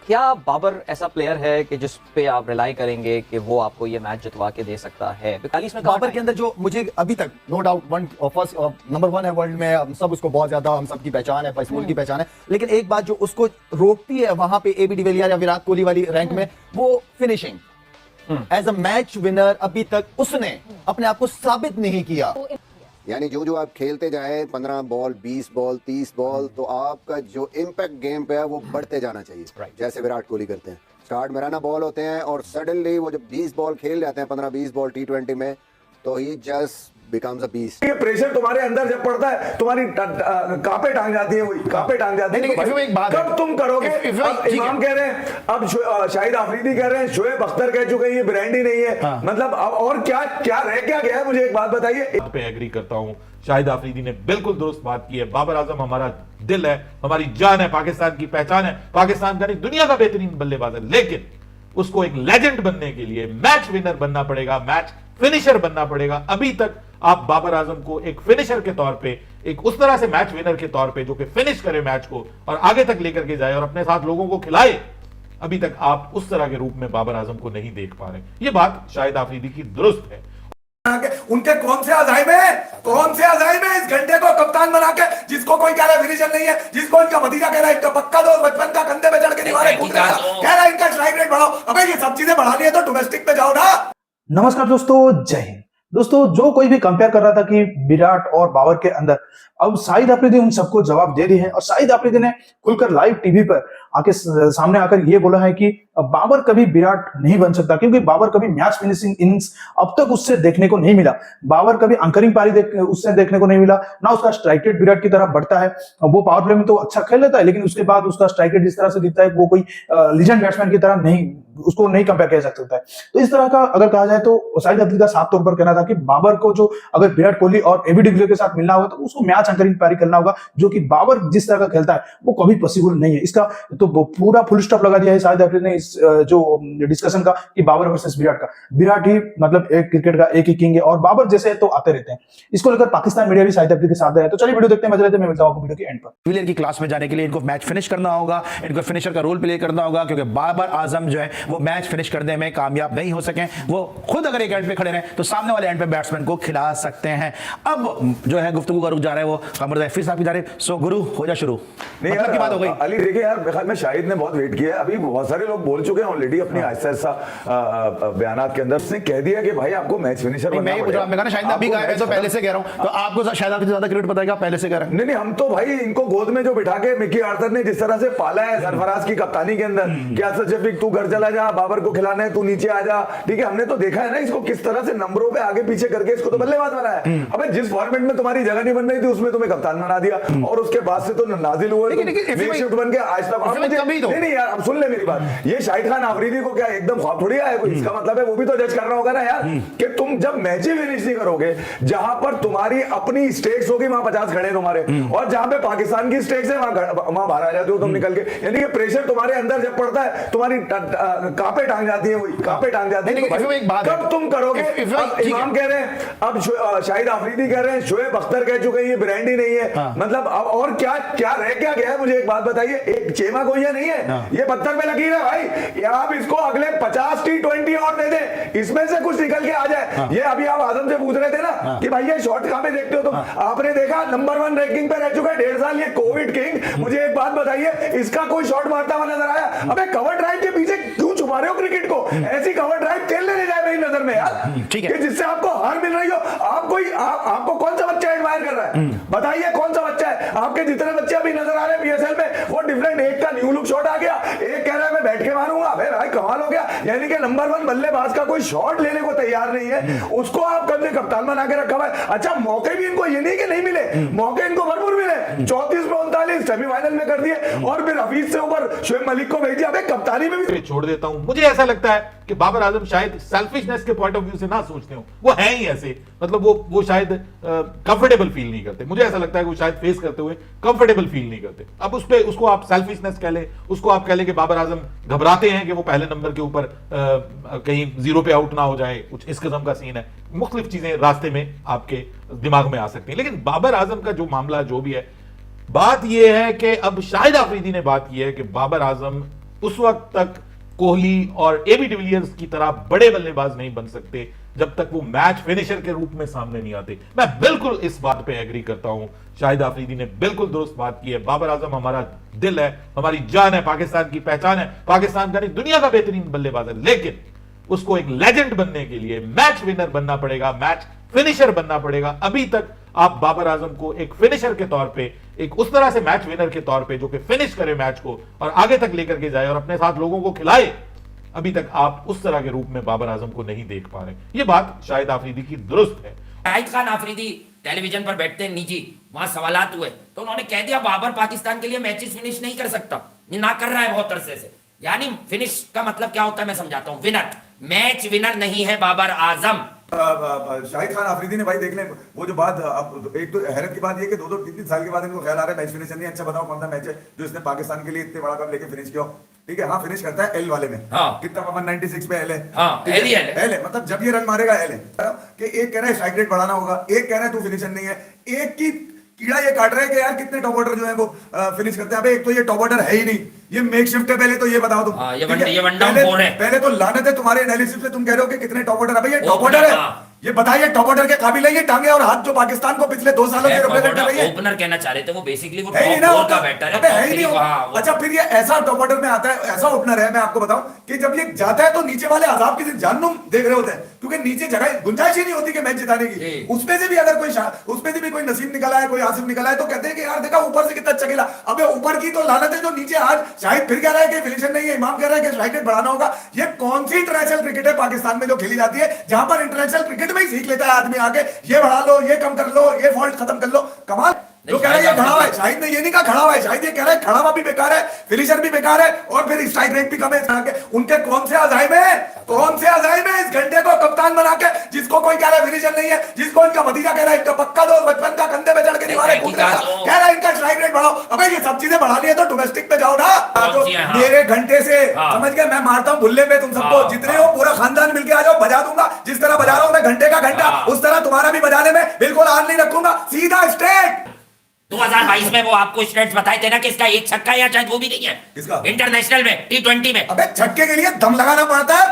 क्या बाबर ऐसा प्लेयर है कि जिस पे आप रिलाई करेंगे कि वो आपको ये मैच जितवा के दे सकता है? 42 में बाबर के अंदर जो मुझे अभी तक नो डाउट फर्स्ट नंबर 1 है वर्ल्ड में, हम सब उसको बहुत ज्यादा, हम सबकी पहचान है, स्कूल की पहचान है, लेकिन एक बात जो उसको रोकती है वहां पे एबी डिविलियर या विराट कोहली वाली रैंक में, वो finishing. As a match winner अभी तक उसने अपने आप को साबित नहीं किया। यानी जो जो आप खेलते जाए 15 बॉल 20 बॉल 30 बॉल, तो आपका जो इम्पैक्ट गेम पे है वो बढ़ते जाना चाहिए, जैसे विराट कोहली करते हैं। स्टार्ट में रन बॉल होते हैं और सडनली वो जब 20 बॉल खेल जाते हैं, 15-20 बॉल T20 में, तो ही जस्ट बिकम्स अ बीस्ट। ये प्रेशर तुम्हारे अंदर जब पड़ता है, तुम्हारी कांपे टांग जाती है, वही कांपे टांग जाती है। तो एक बात कब तुम करोगे? अब इमाम कह रहे हैं, अब शाहिद आफरीदी कह रहे हैं, शोएब अख्तर कह चुके हैं ये ब्रांडी नहीं है। मतलब अब और क्या क्या रह क्या गया है? मुझे एक बात बताइए। पे एग्री करता हूं, शाहिद आफरीदी ने बिल्कुल दुरुस्त बात की है। बाबर आजम हमारा दिल है, हमारी जान है, पाकिस्तान की पहचान है, पाकिस्तान का नहीं दुनिया का बेहतरीन बल्लेबाज है, लेकिन उसको एक लेजेंड बनने के लिए मैच विनर बनना पड़ेगा, मैच फिनिशर बनना पड़ेगा। अभी तक आप बाबर आजम को एक फिनिशर के तौर पे, एक उस तरह से मैच विनर के तौर पे जो कि फिनिश करे मैच को और आगे तक लेकर के जाए और अपने साथ लोगों को खिलाए, अभी तक आप उस तरह के रूप में बाबर आजम को नहीं देख पा रहे। ये बात शाहिद आफरीदी की दुरुस्त है। उनके कौन से अजाइम है, कौन से अजाइम है इस घंटे को कप्तान बना के, जिसको कोई कह रहा है फिनिशर नहीं है, जिसको इनका भतीजा कह रहा है इनका पक्का दोस्त बचपन का, कंधे पे चढ़ के दीवारें कूद रहा है, कह रहा है इनका स्ट्राइक रेट बढ़ाओ। अबे ये सब चीजें बढ़ानी है तो डोमेस्टिक पे जाओ ना। नमस्कार दोस्तों, जय हिंद। दोस्तों, जो कोई भी कंपेयर कर रहा था कि विराट और बाबर के अंदर, अब शाहिद आफरीदी उन सबको जवाब दे रही है और शाहिद आफरीदी ने खुलकर लाइव टीवी पर आके सामने आकर ये बोला है कि बाबर कभी विराट नहीं बन सकता, क्योंकि बाबर कभी मैच फिनिशिंग इनिंग्स अब तक उससे देखने को नहीं मिला। बाबर कभी अंकरिंग पारी उससे देखने को नहीं मिला, ना उसका स्ट्राइक रेट विराट की तरह बढ़ता है। वो पावर प्ले में तो अच्छा खेल लेता है, लेकिन उसके बाद उसका स्ट्राइक रेट जिस तरह से दिखता है वो कोई लीजेंड बैट्समैन की तरह नहीं, उसको नहीं कंपेयर किया जा सकता है। तो इस तरह का अगर कहा जाए तो शाहिद आफरीदी का साफ तौर पर कहना था कि बाबर को जो अगर विराट कोहली और एबी डिविलियर के साथ मिलना होगा तो उसको मैच अंकरिंग पारी करना होगा, जो कि बाबर जिस तरह का खेलता है वो कभी पॉसिबल नहीं है। इसका तो पूरा फुल स्टॉप लगा दिया है शाहिद आफरीदी ने इस जो डिस्कशन का कि बाबर वर्सेस विराट का। विराट ही मतलब एक क्रिकेट का एक ही किंग है और बाबर जैसे तो आते रहते हैं। इसको लेकर पाकिस्तान मीडिया भी शाहिद आफरीदी के साथ है। तो चलिए वीडियो देखते हैं, मजे लेते हैं। मैं मिलता हूं आपको वीडियो के एंड पर। डिविलियर की क्लास में जाने के लिए इनको मैच फिनिश करना होगा, इनको फिनिशर का रोल प्ले करना होगा, क्योंकि बाबर आजम जो है वो मैच फिनिश करने में कामयाब नहीं हो सके। वो खुद अगर एक एंड पे खड़े रहे तो सामने वाले एंड पे बैट्समैन को खिला सकते हैं। अब जो है गुफ्तगू का रुख जा रहा है वो कमर हफीज साहब की जा रहे हैं। सो गुरु हो जा शुरू। नहीं मतलब की बात हो गई। अली देखिए यार, मैं शाहिद ने बहुत वेट किया है। अभी बहुत सारे लोग बोल चुके हैं ऑलरेडी अपनी ऐसा बयानात के अंदर। उसने कह दिया कि भाई आपको मैच फिनिशर बनना मैं पड़ेगा। मैं शाहिद ने अभी कहा है, तो पहले से कह रहा हूं, तो आपको शायद आपसे ज्यादा क्रेडिट बताएगा, पहले से कह रहा है। नहीं, हम तो भाई इनको गोद में जो बिठा के मिकी आर्थर ने जिस तरह से पाला है सरफराज की कप्तानी के अंदर, क्या सचिव तू घर चला जा, बाबर को खिलाना है तू नीचे आ जा, ठीक है। हमने तो देखा है ना इसको किस तरह से नंबरों पे आगे पीछे करके इसको तो बल्लेबाज बनाया। अबे जिस फॉर्मेट में तुम्हारी जगह नहीं बन रही थी उसमें तुम्हें कप्तान बना दिया और उसके बाद से तो नाजिल हुए बन के आज तक। नहीं यार, अब सुन ले मेरी बात। ये शाहिद खान आफरीदी को क्या एकदम ख्वाब थोड़ी आया कोई? इसका मतलब है वो भी तो जज करना होगा ना यार, कि तुम जब मैच ही फिनिश नहीं करोगे, जहां पर तुम्हारी अपनी स्टेक्स होगी वहां 50 खड़े तुम्हारे, और जहां पे पाकिस्तान की स्टेक्स है वहां बाहर आ जाते हो तुम निकल के। यानी कि प्रेशर तुम्हारे अंदर जब पड़ता है, तुम्हारी कांपे टांग जाती है, वही कांपे टांग जाती है। कब तुम करोगे? इमाम कह रहे हैं, अब शाहिद आफरीदी कह रहे हैं, शोएब अख्तर कह चुके हैं ये ब्रांडी नहीं है। मतलब अब और क्या क्या रह क्या गया है? मुझे एक बात बताइए। एक चेमा कोई नहीं है, ये पत्थर पे लकीर है भाई। आप इसको अगले 50 T20 और दे दे, इसमें से कुछ निकल के आ जाए। ये अभी आप आजम से पूछ रहे थे ना कि भाई ये शॉट कहां पे देखते हो तुम? आपने देखा नंबर 1 रैंकिंग पे रह चुका है 1.5 साल ये कोविड किंग। मुझे एक बात बताइए, इसका कोई शॉट मारता हुआ नजर आया? अबे कवर ड्राइव के पीछे क्यों छुपा रहे हो क्रिकेट को? ऐसी कवर ड्राइव खेलने नहीं जाए मेरी नजर में यार, ठीक है, जिससे आपको हार मिल रही हो। आपको कौन सा बच्चा एडमायर कर रहा है? बताइए कौन सा बच्चा है? आपके जितने बच्चे अभी नजर आ रहे हैं पीएसएल में, वो डिफरेंट। एक का न्यू लुक शॉट आ गया, एक कह रहा है मैं बैठ के मारूंगा। भाई कमाल हो गया। यानी कि नंबर 1 बल्लेबाज का कोई शॉट लेने को तैयार नहीं है, उसको आप कब से कप्तान बना के रखा हुआ है। अच्छा, मौके भी इनको ये नहीं कि नहीं मिले, मौके इनको भरपूर मिले। 34 में 39 सेमीफाइनल में कर दिए और फिर हफीज से ऊपर शोएब मलिक को भेज दिया। अबे कप्तानी में भी छोड़ देता हूं। मुझे ऐसा लगता है कि बाबर आजम शायद सेल्फिशनेस के पॉइंट ऑफ व्यू से ना सोचते हो, वो है ही ऐसे। मतलब वो शायद कंफर्टेबल फील नहीं करते। मुझे ऐसा लगता है कि वो शायद फेस करते हुए कंफर्टेबल फील नहीं करते। अब उसको आप सेल्फिशनेस कह ले, उसको आप कह ले कि बाबर आजम घबराते हैं कि वो पहले नंबर के ऊपर कहीं 0 पे आउट ना हो जाए, कुछ इस किस्म का सीन है। मुख्तलिफ चीजें रास्ते में आपके दिमाग में आ सकती हैं। लेकिन बाबर आजम का जो मामला जो भी है, बात यह है कि अब शाहिद आफरीदी ने बात की है कि बाबर आजम उस वक्त तक कोहली और एबी डिविलियर्स की तरह बड़े बल्लेबाज नहीं बन सकते जब तक वो मैच फिनिशर के रूप में सामने नहीं आते। मैं बिल्कुल इस बात पे एग्री करता हूं, शाहिद आफरीदी ने बिल्कुल दुरुस्त बात की है। बाबर आजम हमारा दिल है, हमारी जान है, पाकिस्तान की पहचान है, पाकिस्तान का नहीं दुनिया का बेहतरीन बल्लेबाज है, लेकिन उसको एक लेजेंड बनने के लिए मैच विनर बनना पड़ेगा, मैच फिनिशर बनना पड़ेगा। अभी तक आप बाबर आजम को एक फिनिशर के तौर पे, एक उस तरह से मैच विनर के तौर पे जो कि फिनिश करे मैच को और आगे तक लेकर के जाए और अपने साथ लोगों को खिलाए, अभी तक आप उस तरह के रूप में बाबर आजम को नहीं देख पा रहे। ये बात शाहिद आफरीदी की दुरुस्त है। शाहिद खान आफरीदी टेलीविजन पर बैठते हैं निजी, वहां सवालात हुए तो उन्होंने कह दिया बाबर पाकिस्तान के लिए मैचेस फिनिश नहीं कर सकता, ये ना कर रहा है बहुत अरसे से। यानी फिनिश का मतलब क्या होता है मैं समझाता हूं, विनर, मैच विनर नहीं है बाबर आजम। शाहिद खान आफरीदी ने भाई देख लें वो जो बात, अब एक तो हैरत की बात ये कि 2-3 साल के बाद इनको ख्याल आ रहा है मैच फिनिशर नहीं। अच्छा बताओ कौन सा मैच है जो इसने पाकिस्तान के लिए इतने बड़ा कप लेके फिनिश किया? ठीक है, हाँ फिनिश करता है एल वाले में। हाँ। कितना 196 पे एल है। हाँ, एल ही एल है। मतलब जब ये रन मारेगा एल है कि एक कह रहा है स्ट्राइक रेट बढ़ाना होगा, एक कह रहा है तू फिनिशर नहीं है, एक की कीड़ा ये काट रहा है कि यार कितने टॉप ऑर्डर जो है वो फिनिश करते हैं। अबे एक तो ये टॉप ऑर्डर है ही नहीं, ये मेकशिफ्ट है। पहले तो ये बताओ तुम, ये वन डाउन फोर है। पहले तो लानत है तुम्हारे एनालिसिस पे, तुम कह रहे हो कि कितने टॉप ऑर्डर है। भाई ये टॉप ऑर्डर है, ये बताइए टॉप ऑर्डर के काबिल है ये टांगे और हाथ जो पाकिस्तान को पिछले 2 सालों से रिप्रेजेंट कर रही है? ओपनर कहना चाह रहे थे वो, बेसिकली वो है ही टॉप ना, 4 का बैटर है। अबे है ही नहीं। अच्छा फिर ये ऐसा टॉप ऑर्डर में आता है, ऐसा ओपनर है, मैं आपको बताऊं कि जब ये जाता है तो नीचे वाले अजाब की जाननुम देख रहे होते हैं, क्योंकि नीचे जगह गुंजाइश ही नहीं होती कि मैच जिताने की। उसमें से भी अगर उसमें से भी कोई नसीब निकला है, कोई आसिफ निकला है तो कहते हैं कि यार देखा ऊपर से कितना अच्छा खेला। अबे ऊपर की तो लानत है जो नीचे आज शाहिद फिर कह रहा है कि फिनिशर नहीं है, इमाम कह रहा है कि स्ट्राइक रेट बढ़ाना होगा। ये कौन सी इंटरनेशनल क्रिकेट है पाकिस्तान में जो खेली जाती है जहां पर इंटरनेशनल क्रिकेट में ही सीख लेता है आदमी आके, ये बढ़ा लो, ये कम कर लो, ये फॉल्ट खत्म कर लो। कमाल जो कह रहा है ये खड़ा हुआ है, शाहिद ने ये नहीं कहा खड़ा हुआ है, शाहिद ये कह रहा है खड़ा हुआ भी बेकार है, फिनिशर भी बेकार है और फिर स्ट्राइक रेट भी कम है। उनके कौन से अजाइम है, कौन से अजाइम है इस घंटे को कप्तान बना के, जिसको कोई कह रहा है फिनिशर नहीं है, जिसको इनका भतीजा कह रहा है इनका पक्का दोस्त बचपन का कंधे पे चढ़ के दीवारें कूद रहा है, कह रहा है इनका स्ट्राइक रेट बढ़ाओ। अबे ये सब चीजें बढ़ानी है तो डोमेस्टिक पे जाओ ना। तो मेरे घंटे से समझ गए, मैं मारता हूँ बुल्ले पे तुम सबको, जितने हो पूरा खानदान मिलके आ जाओ, बजा दूंगा जिस तरह बजा रहा हूँ मैं घंटे का घंटा, उस तरह तुम्हारा भी बजाने में बिल्कुल आन नहीं रखूंगा, सीधा स्ट्रेट। 2022 में वो आपको स्टेट्स बताए थे ना कि इसका एक छक्का या शायद वो भी नहीं है किसका? इंटरनेशनल में, T20 में। अबे छक्के के लिए दम लगाना पड़ता है,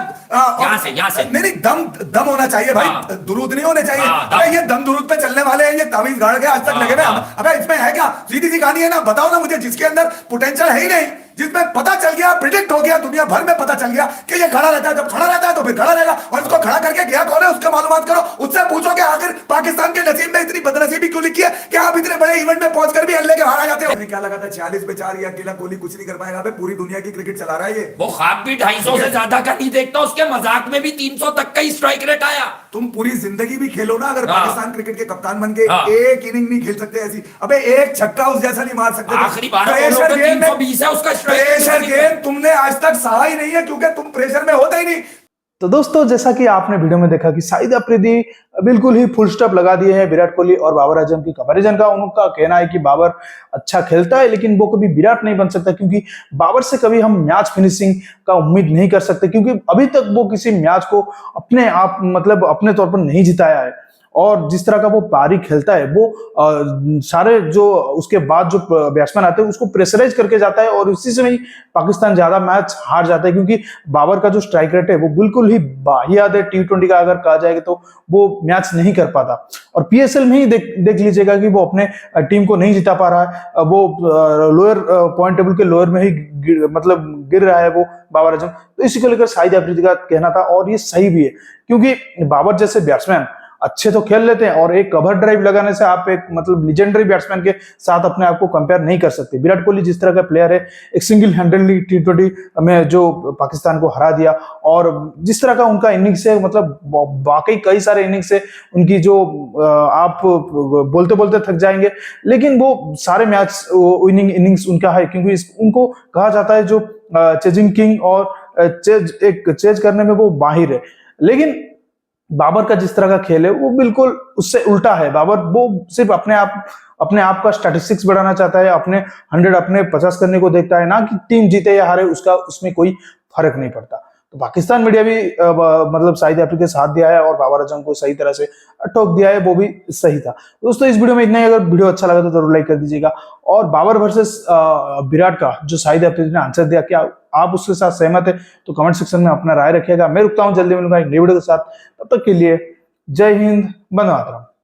यहाँ से नहीं दम होना चाहिए भाई, दुरूद नहीं होने चाहिए। अबे ये दम दुरूद पे चलने वाले हैं, ये तमीज गाड़ के आज तक लगे हुए। अबे इसमें है क्या, सीधी सी कहानी है ना, बताओ ना मुझे, जिसके अंदर पोटेंशियल है ही नहीं, जिसमें पता चल गया, प्रिडिक्ट हो गया, दुनिया भर में पता चल गया कि ये खड़ा रहता है, जब खड़ा रहता है तो फिर खड़ा रहेगा, और इसको खड़ा करके गया कौन है उसका मालूमात करो, उससे पूछो कि आखिर पाकिस्तान के नसीब में इतनी बदनसीबी क्यों लिखी है कि आप इतने बड़े इवेंट में पहुंचकर भी अल्ले के बाहर आ जाते हो। क्या लगा था 46 पे 4 या अकेला कोहली कुछ नहीं कर पाएगा? पूरी दुनिया की क्रिकेट चला रहा है ये। वो ख्वाब भी 250 से ज्यादा का नहीं देखता, उसके मजाक में भी 300 तक का ही स्ट्राइक रेट आया। तुम पूरी जिंदगी भी खेलो ना, अगर पाकिस्तान क्रिकेट के कप्तान बन के एक इनिंग नहीं खेल सकते ऐसी, अबे एक छक्का उस जैसा नहीं मार सकते। आखिरी 320 है उसका प्रेशर गेम तुमने आज तक सहा ही नहीं है, क्योंकि तुम प्रेशर में होते ही नहीं। तो दोस्तों, जैसा कि आपने वीडियो में देखा कि शाहिद अफरीदी बिल्कुल ही फुल स्टॉप लगा दिए हैं विराट कोहली और बाबर आजम की कंपैरिजन का। उनका कहना है कि बाबर अच्छा खेलता है लेकिन वो कभी विराट नहीं बन सकता, क्योंकि बाबर से कभी हम मैच फिनिशिंग का उम्मीद नहीं कर सकते, क्योंकि अभी तक वो किसी मैच को अपने आप मतलब अपने तौर पर नहीं जिताया है। और जिस तरह का वो पारी खेलता है, वो सारे जो उसके बाद जो बैट्समैन आते हैं उसको प्रेशराइज करके जाता है और इसी से ही पाकिस्तान ज्यादा मैच हार जाता है, क्योंकि बाबर का जो स्ट्राइक रेट है वो बिल्कुल ही बाहियात है। T20 का अगर कहा जाएगा तो वो मैच नहीं कर पाता, और PSL में ही देख लीजिएगा कि वो अपने टीम को नहीं जिता पा रहा है, वो लोअर पॉइंट टेबल के लोअर में ही मतलब गिर रहा है वो बाबर आजम। तो इसी को लेकर शाहिद अफरीदी का कहना था, और ये सही भी है, क्योंकि बाबर जैसे बैट्समैन अच्छे तो खेल लेते हैं और एक कवर ड्राइव लगाने से आप एक मतलब लीजेंडरी बैट्समैन के साथ अपने आप को कंपेयर नहीं कर सकते। विराट कोहली जिस तरह का प्लेयर है, एक सिंगल हैंडेडली T20 में जो पाकिस्तान को हरा दिया, और जिस तरह का उनका इनिंग्स है, मतलब वाकई कई सारे इनिंग्स है उनकी जो आप बोलते बोलते थक जाएंगे, लेकिन वो सारे मैच विनिंग इनिंग्स उनका है, क्योंकि उनको कहा जाता है जो चेजिंग किंग, और चेज करने में वो माहिर है। लेकिन बाबर का जिस तरह का खेल है वो बिल्कुल उससे उल्टा है। बाबर वो सिर्फ अपने आप का स्टैटिस्टिक्स बढ़ाना चाहता है, अपने 100 अपने 50 करने को देखता है, ना कि टीम जीते या हारे उसका उसमें कोई फर्क नहीं पड़ता। तो पाकिस्तान मीडिया भी मतलब शाहिद अफरीदी के साथ दिया है और बाबर आजम को सही तरह से टोक दिया है, वो भी सही था। दोस्तों, इस वीडियो में इतना ही। अगर वीडियो अच्छा लगा तो जरूर लाइक कर दीजिएगा। और बाबर वर्सेस विराट का जो शाहिद अफरीदी ने आंसर दिया, क्या आप उसके साथ सहमत है तो कमेंट सेक्शन में अपना राय रखिएगा। मैं रुकता हूं, जल्दी मिलूंगा एक नई वीडियो के साथ। तब तक के लिए जय हिंद, वंदे मातरम।